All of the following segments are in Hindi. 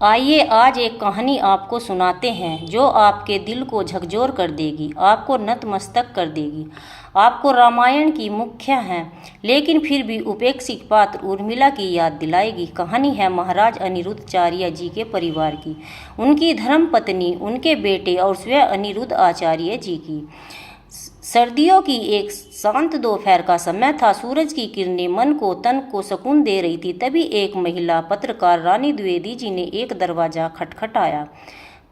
आइए आज एक कहानी आपको सुनाते हैं जो आपके दिल को झकझोर कर देगी, आपको नतमस्तक कर देगी। आपको रामायण की मुख्य है लेकिन फिर भी उपेक्षित पात्र उर्मिला की याद दिलाएगी। कहानी है महाराज अनिरुद्धाचार्य जी के परिवार की, उनकी धर्म पत्नी, उनके बेटे और स्वयं अनिरुद्ध आचार्य जी की। सर्दियों की एक शांत दोपहर का समय था। सूरज की किरणें मन को तन को सुकून दे रही थी। तभी एक महिला पत्रकार रानी द्विवेदी जी ने एक दरवाजा खटखटाया।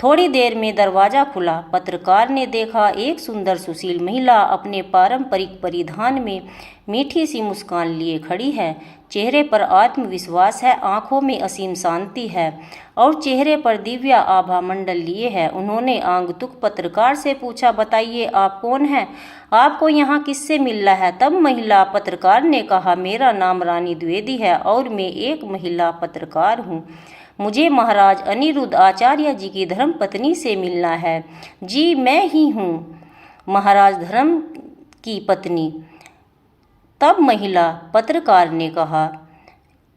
थोड़ी देर में दरवाजा खुला। पत्रकार ने देखा एक सुंदर सुशील महिला अपने पारंपरिक परिधान में मीठी सी मुस्कान लिए खड़ी है। चेहरे पर आत्मविश्वास है, आंखों में असीम शांति है और चेहरे पर दिव्य आभा मंडल लिए है। उन्होंने आगंतुक पत्रकार से पूछा, बताइए आप कौन हैं? आपको यहाँ किससे मिलना है? तब महिला पत्रकार ने कहा, मेरा नाम रानी द्विवेदी है और मैं एक महिला पत्रकार हूँ। मुझे महाराज अनिरुद्ध आचार्य जी की धर्म पत्नी से मिलना है। जी मैं ही हूँ, महाराज धर्म की पत्नी। तब महिला पत्रकार ने कहा,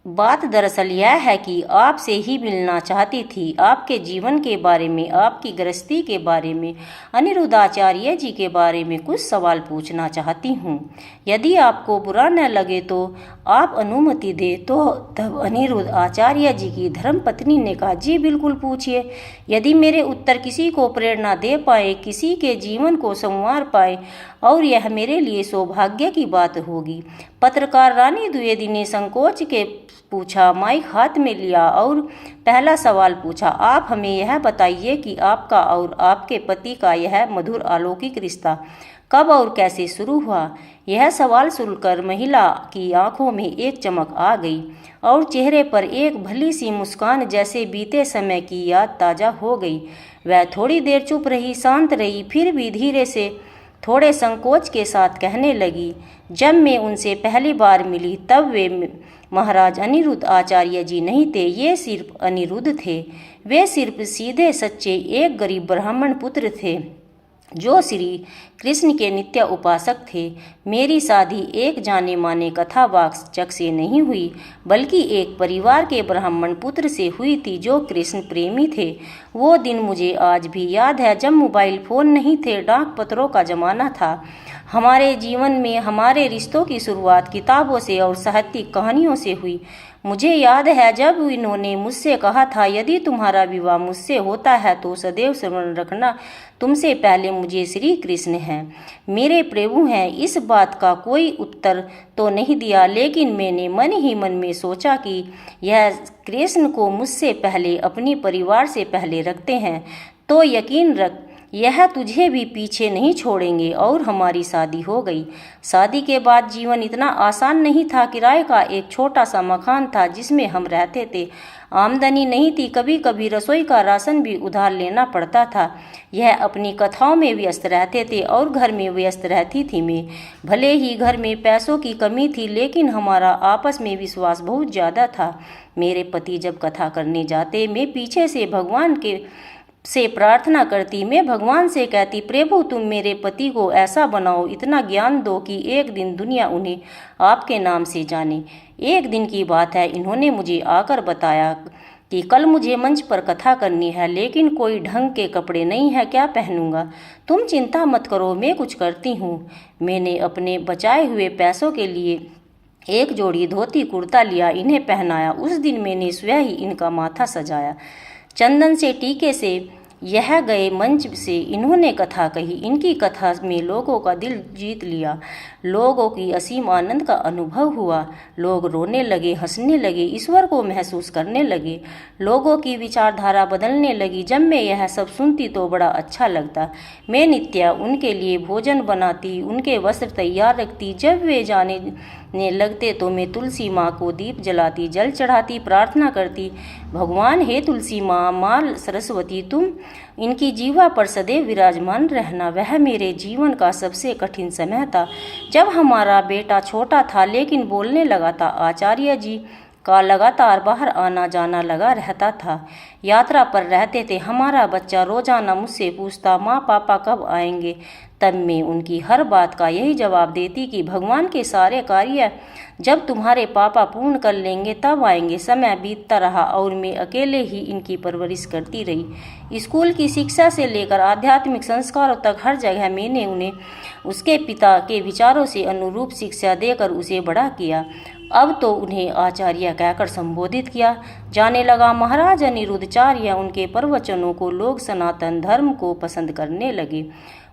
बात दरअसल यह है कि आपसे ही मिलना चाहती थी। आपके जीवन के बारे में, आपकी गृहस्थी के बारे में, अनिरुद्ध आचार्य जी के बारे में कुछ सवाल पूछना चाहती हूँ। यदि आपको बुरा न लगे तो आप अनुमति दे तो। तब अनिरुद्ध आचार्य जी की धर्मपत्नी ने कहा, जी बिल्कुल पूछिए। यदि मेरे उत्तर किसी को प्रेरणा दे पाए, किसी के जीवन को संवार पाए और यह मेरे लिए सौभाग्य की बात होगी। पत्रकार रानी द्विवेदी ने संकोच के पूछा, माइक हाथ में लिया और पहला सवाल पूछा, आप हमें यह बताइए कि आपका और आपके पति का यह मधुर अलौकिक रिश्ता कब और कैसे शुरू हुआ? यह सवाल सुनकर महिला की आंखों में एक चमक आ गई और चेहरे पर एक भली सी मुस्कान, जैसे बीते समय की याद ताजा हो गई। वह थोड़ी देर चुप रही, शांत रही, फिर भी धीरे से थोड़े संकोच के साथ कहने लगी, जब मैं उनसे पहली बार मिली तब वे महाराज अनिरुद्ध आचार्य जी नहीं थे, ये सिर्फ अनिरुद्ध थे। वे सिर्फ सीधे सच्चे एक गरीब ब्राह्मण पुत्र थे जो श्री कृष्ण के नित्य उपासक थे। मेरी शादी एक जाने माने कथावाचक से नहीं हुई, बल्कि एक परिवार के ब्राह्मण पुत्र से हुई थी जो कृष्ण प्रेमी थे। वो दिन मुझे आज भी याद है जब मोबाइल फ़ोन नहीं थे, डाक पत्रों का ज़माना था। हमारे जीवन में हमारे रिश्तों की शुरुआत किताबों से और साहित्यिक कहानियों से हुई। मुझे याद है जब इन्होंने मुझसे कहा था, यदि तुम्हारा विवाह मुझसे होता है तो सदैव स्मरण रखना, तुमसे पहले मुझे श्री कृष्ण हैं, मेरे प्रभु हैं। इस बात का कोई उत्तर तो नहीं दिया, लेकिन मैंने मन ही मन में सोचा कि यह कृष्ण को मुझसे पहले, अपनी परिवार से पहले रखते हैं तो यकीन रख यह तुझे भी पीछे नहीं छोड़ेंगे। और हमारी शादी हो गई। शादी के बाद जीवन इतना आसान नहीं था। किराए का एक छोटा सा मकान था जिसमें हम रहते थे। आमदनी नहीं थी, कभी कभी रसोई का राशन भी उधार लेना पड़ता था। यह अपनी कथाओं में व्यस्त रहते थे और घर में व्यस्त रहती थी मैं। भले ही घर में पैसों की कमी थी, लेकिन हमारा आपस में विश्वास बहुत ज़्यादा था। मेरे पति जब कथा करने जाते, मैं पीछे से भगवान के से प्रार्थना करती। मैं भगवान से कहती, प्रभु तुम मेरे पति को ऐसा बनाओ, इतना ज्ञान दो कि एक दिन दुनिया उन्हें आपके नाम से जाने। एक दिन की बात है, इन्होंने मुझे आकर बताया कि कल मुझे मंच पर कथा करनी है, लेकिन कोई ढंग के कपड़े नहीं है, क्या पहनूंगा? तुम चिंता मत करो, मैं कुछ करती हूँ। मैंने अपने बचाए हुए पैसों के लिए एक जोड़ी धोती कुर्ता लिया, इन्हें पहनाया। उस दिन मैंने स्वयं ही इनका माथा सजाया, चंदन से, टीके से। यह गए मंच से इन्होंने कथा कही। इनकी कथा में लोगों का दिल जीत लिया। लोगों की असीम आनंद का अनुभव हुआ। लोग रोने लगे, हंसने लगे, ईश्वर को महसूस करने लगे। लोगों की विचारधारा बदलने लगी। जब मैं यह सब सुनती तो बड़ा अच्छा लगता। मैं नित्य उनके लिए भोजन बनाती, उनके वस्त्र तैयार रखती। जब वे जाने लगते तो मैं तुलसी माँ को दीप जलाती, जल चढ़ाती, प्रार्थना करती, भगवान हे तुलसी माँ, माँ सरस्वती, तुम इनकी जीवा पर सदैव विराजमान रहना। वह मेरे जीवन का सबसे कठिन समय था जब हमारा बेटा छोटा था लेकिन बोलने लगा था। आचार्य जी का लगातार बाहर आना जाना लगा रहता था। यात्रा पर रहते थे। हमारा बच्चा रोजाना मुझसे पूछता, माँ पापा कब आएंगे? तब मैं उनकी हर बात का यही जवाब देती कि भगवान के सारे कार्य जब तुम्हारे पापा पूर्ण कर लेंगे तब आएंगे। समय बीतता रहा और मैं अकेले ही इनकी परवरिश करती रही। स्कूल की शिक्षा से लेकर आध्यात्मिक संस्कारों तक हर जगह मैंने उन्हें उसके पिता के विचारों से अनुरूप शिक्षा देकर उसे बड़ा किया। अब तो उन्हें आचार्य कहकर संबोधित किया जाने लगा। महाराज अनिरुद्धाचार्य उनके प्रवचनों को लोग सनातन धर्म को पसंद करने लगे।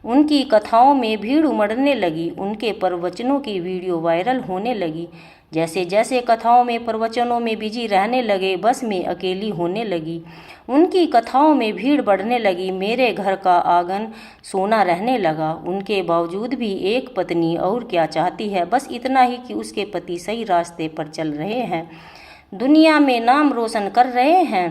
उनकी कथाओं में भीड़ उमड़ने लगी। उनके प्रवचनों की वीडियो वायरल होने लगी। जैसे जैसे कथाओं में प्रवचनों में बिजी रहने लगे, बस मैं अकेली होने लगी। उनकी कथाओं में भीड़ बढ़ने लगी। मेरे घर का आंगन सोना रहने लगा। उनके बावजूद भी एक पत्नी और क्या चाहती है, बस इतना ही कि उसके पति सही रास्ते पर चल रहे हैं, दुनिया में नाम रोशन कर रहे हैं।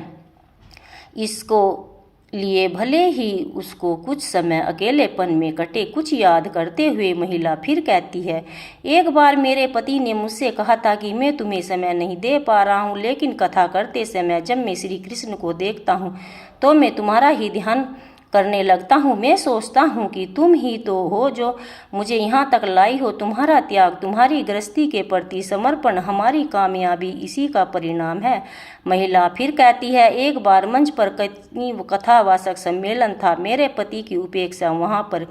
इसको लिए भले ही उसको कुछ समय अकेलेपन में कटे। कुछ याद करते हुए महिला फिर कहती है, एक बार मेरे पति ने मुझसे कहा था कि मैं तुम्हें समय नहीं दे पा रहा हूँ, लेकिन कथा करते समय जब मैं श्री कृष्ण को देखता हूँ तो मैं तुम्हारा ही ध्यान करने लगता हूँ। मैं सोचता हूँ कि तुम ही तो हो जो मुझे यहाँ तक लाई हो। तुम्हारा त्याग, तुम्हारी गृहस्थी के प्रति समर्पण, हमारी कामयाबी इसी का परिणाम है। महिला फिर कहती है, एक बार मंच पर कथावाचक सम्मेलन था। मेरे पति की उपेक्षा वहाँ पर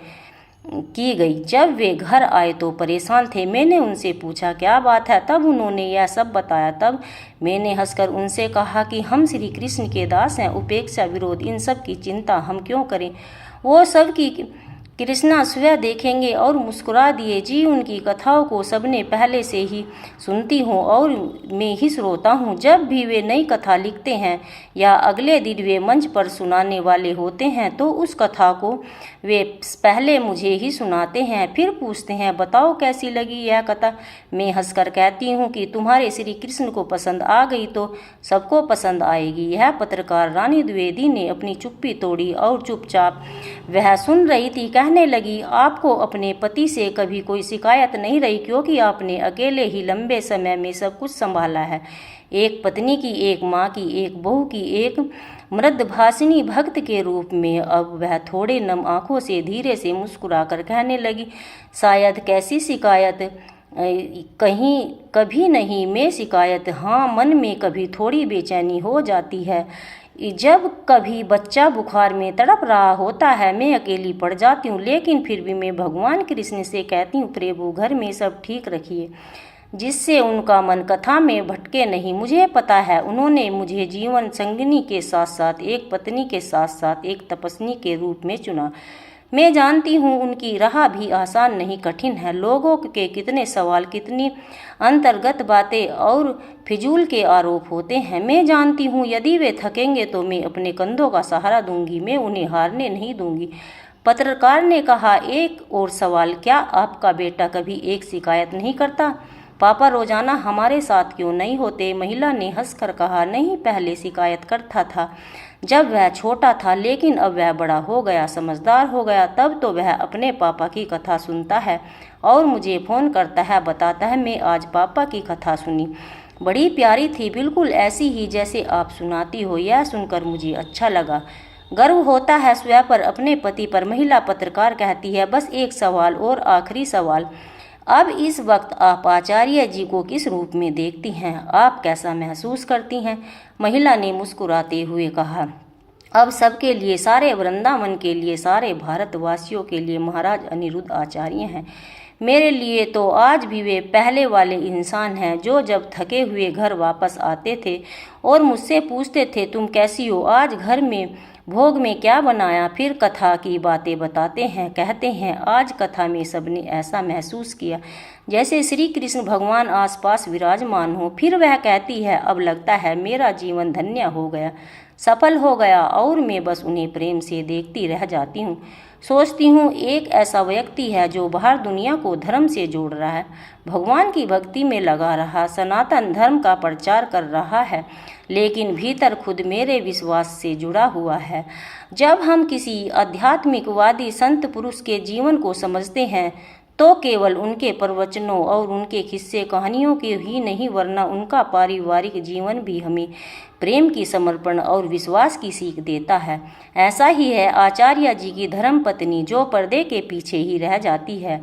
की गई। जब वे घर आए तो परेशान थे। मैंने उनसे पूछा क्या बात है, तब उन्होंने यह सब बताया। तब मैंने हंसकर उनसे कहा कि हम श्री कृष्ण के दास हैं, उपेक्षा विरोध इन सब की चिंता हम क्यों करें, वो सब की कृष्णा स्वयं देखेंगे। और मुस्कुरा दिए। जी, उनकी कथाओं को सबने पहले से ही सुनती हूँ और मैं ही श्रोता हूँ। जब भी वे नई कथा लिखते हैं या अगले दिन वे मंच पर सुनाने वाले होते हैं तो उस कथा को वे पहले मुझे ही सुनाते हैं, फिर पूछते हैं बताओ कैसी लगी यह कथा। मैं हंसकर कहती हूँ कि तुम्हारे श्री कृष्ण को पसंद आ गई तो सबको पसंद आएगी। यह पत्रकार रानी द्विवेदी ने अपनी चुप्पी तोड़ी और चुपचाप वह सुन रही थी। कहने लगी, आपको अपने पति से कभी कोई शिकायत नहीं रही, क्योंकि आपने अकेले ही लंबे समय में सब कुछ संभाला है। एक पत्नी की, एक माँ की, एक बहू की, एक मृदभाषिणी भक्त के रूप में। अब वह थोड़े नम आंखों से धीरे से मुस्कुराकर कहने लगी, शायद कैसी शिकायत, कहीं कभी नहीं। मैं शिकायत, हाँ, मन में कभी थोड़ी बेचैनी हो जाती है। जब कभी बच्चा बुखार में तड़प रहा होता है मैं अकेली पड़ जाती हूँ, लेकिन फिर भी मैं भगवान कृष्ण से कहती हूँ, प्रभु घर में सब ठीक रखिए, जिससे उनका मन कथा में भटके नहीं। मुझे पता है उन्होंने मुझे जीवन संगिनी के साथ साथ एक पत्नी के साथ साथ एक तपस्वी के रूप में चुना। मैं जानती हूँ उनकी राह भी आसान नहीं, कठिन है। लोगों के कितने सवाल, कितनी अंतर्गत बातें और फिजूल के आरोप होते हैं। मैं जानती हूँ यदि वे थकेंगे तो मैं अपने कंधों का सहारा दूंगी, मैं उन्हें हारने नहीं दूंगी। पत्रकार ने कहा, एक और सवाल, क्या आपका बेटा कभी एक शिकायत नहीं करता? पापा रोजाना हमारे साथ क्यों नहीं होते? महिला ने हंसकर कहा, नहीं, पहले शिकायत करता था जब वह छोटा था, लेकिन अब वह बड़ा हो गया, समझदार हो गया, तब तो वह अपने पापा की कथा सुनता है और मुझे फ़ोन करता है, बताता है मैं आज पापा की कथा सुनी, बड़ी प्यारी थी, बिल्कुल ऐसी ही जैसे आप सुनाती हो। यह सुनकर मुझे अच्छा लगा, गर्व होता है स्वयं पर, अपने पति पर। महिला पत्रकार कहती है, बस एक सवाल और, आखिरी सवाल, अब इस वक्त आप आचार्य जी को किस रूप में देखती हैं? आप कैसा महसूस करती हैं? महिला ने मुस्कुराते हुए कहा, अब सबके लिए, सारे वृंदावन के लिए, सारे भारतवासियों के लिए महाराज अनिरुद्ध आचार्य हैं। मेरे लिए तो आज भी वे पहले वाले इंसान हैं जो जब थके हुए घर वापस आते थे और मुझसे पूछते थे, तुम कैसी हो, आज घर में भोग में क्या बनाया, फिर कथा की बातें बताते हैं। कहते हैं आज कथा में सबने ऐसा महसूस किया जैसे श्री कृष्ण भगवान आसपास विराजमान हो। फिर वह कहती है, अब लगता है मेरा जीवन धन्य हो गया, सफल हो गया, और मैं बस उन्हें प्रेम से देखती रह जाती हूँ। सोचती हूँ एक ऐसा व्यक्ति है जो बाहर दुनिया को धर्म से जोड़ रहा है, भगवान की भक्ति में लगा रहा, सनातन धर्म का प्रचार कर रहा है, लेकिन भीतर खुद मेरे विश्वास से जुड़ा हुआ है। जब हम किसी आध्यात्मिकवादी संत पुरुष के जीवन को समझते हैं तो केवल उनके प्रवचनों और उनके किस्से कहानियों के ही नहीं, वरना उनका पारिवारिक जीवन भी हमें प्रेम की, समर्पण और विश्वास की सीख देता है। ऐसा ही है आचार्य जी की धर्मपत्नी, जो पर्दे के पीछे ही रह जाती है।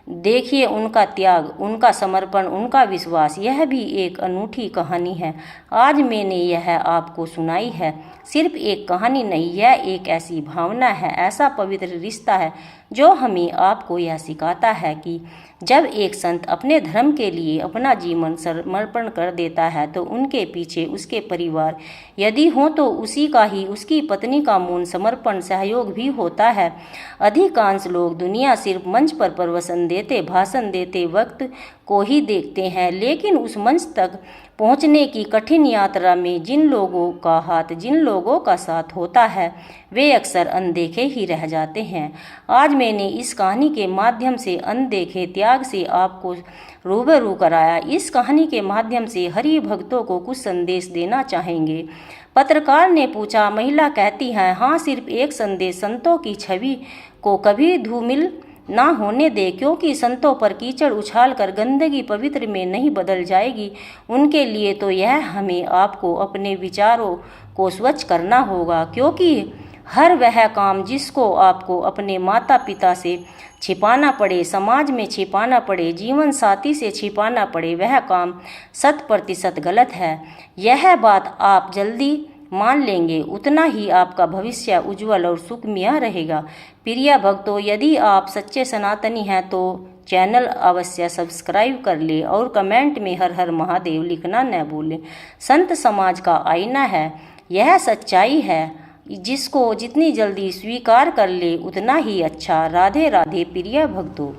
देखिए उनका त्याग, उनका समर्पण, उनका विश्वास, यह भी एक अनूठी कहानी है। आज मैंने यह आपको सुनाई है। सिर्फ एक कहानी नहीं, यह एक ऐसी भावना है, ऐसा पवित्र रिश्ता है जो हमें आपको यह सिखाता है कि जब एक संत अपने धर्म के लिए अपना जीवन समर्पण कर देता है तो उनके पीछे उसके परिवार यदि हो तो उसी का ही, उसकी पत्नी का मौन समर्पण, सहयोग भी होता है। अधिकांश लोग दुनिया सिर्फ मंच पर प्रवचन देते, भाषण देते वक्त को ही देखते हैं, लेकिन उस मंच तक पहुंचने की कठिन यात्रा में जिन लोगों का हाथ, जिन लोगों का साथ होता है, वे अक्सर अनदेखे ही रह जाते हैं। आज मैंने इस कहानी के माध्यम से अनदेखे त्याग से आपको रूबरू कराया। इस कहानी के माध्यम से हरि भक्तों को कुछ संदेश देना चाहेंगे। पत्रकार ने पूछा। महिला कहती है, हाँ, सिर्फ एक संदेश, संतों की छवि को कभी धूमिल ना होने दे, क्योंकि संतों पर कीचड़ उछाल कर गंदगी पवित्र में नहीं बदल जाएगी। उनके लिए तो यह हमें आपको अपने विचारों को स्वच्छ करना होगा, क्योंकि हर वह काम जिसको आपको अपने माता पिता से छिपाना पड़े, समाज में छिपाना पड़े, जीवन साथी से छिपाना पड़े, वह काम 100% गलत है। यह बात आप जल्दी मान लेंगे, उतना ही आपका भविष्य उज्जवल और सुखमय रहेगा। प्रिय भक्तों, यदि आप सच्चे सनातनी हैं तो चैनल अवश्य सब्सक्राइब कर ले और कमेंट में हर हर महादेव लिखना न भूलें। संत समाज का आईना है, यह सच्चाई है, जिसको जितनी जल्दी स्वीकार कर ले उतना ही अच्छा। राधे राधे प्रिय भक्तों।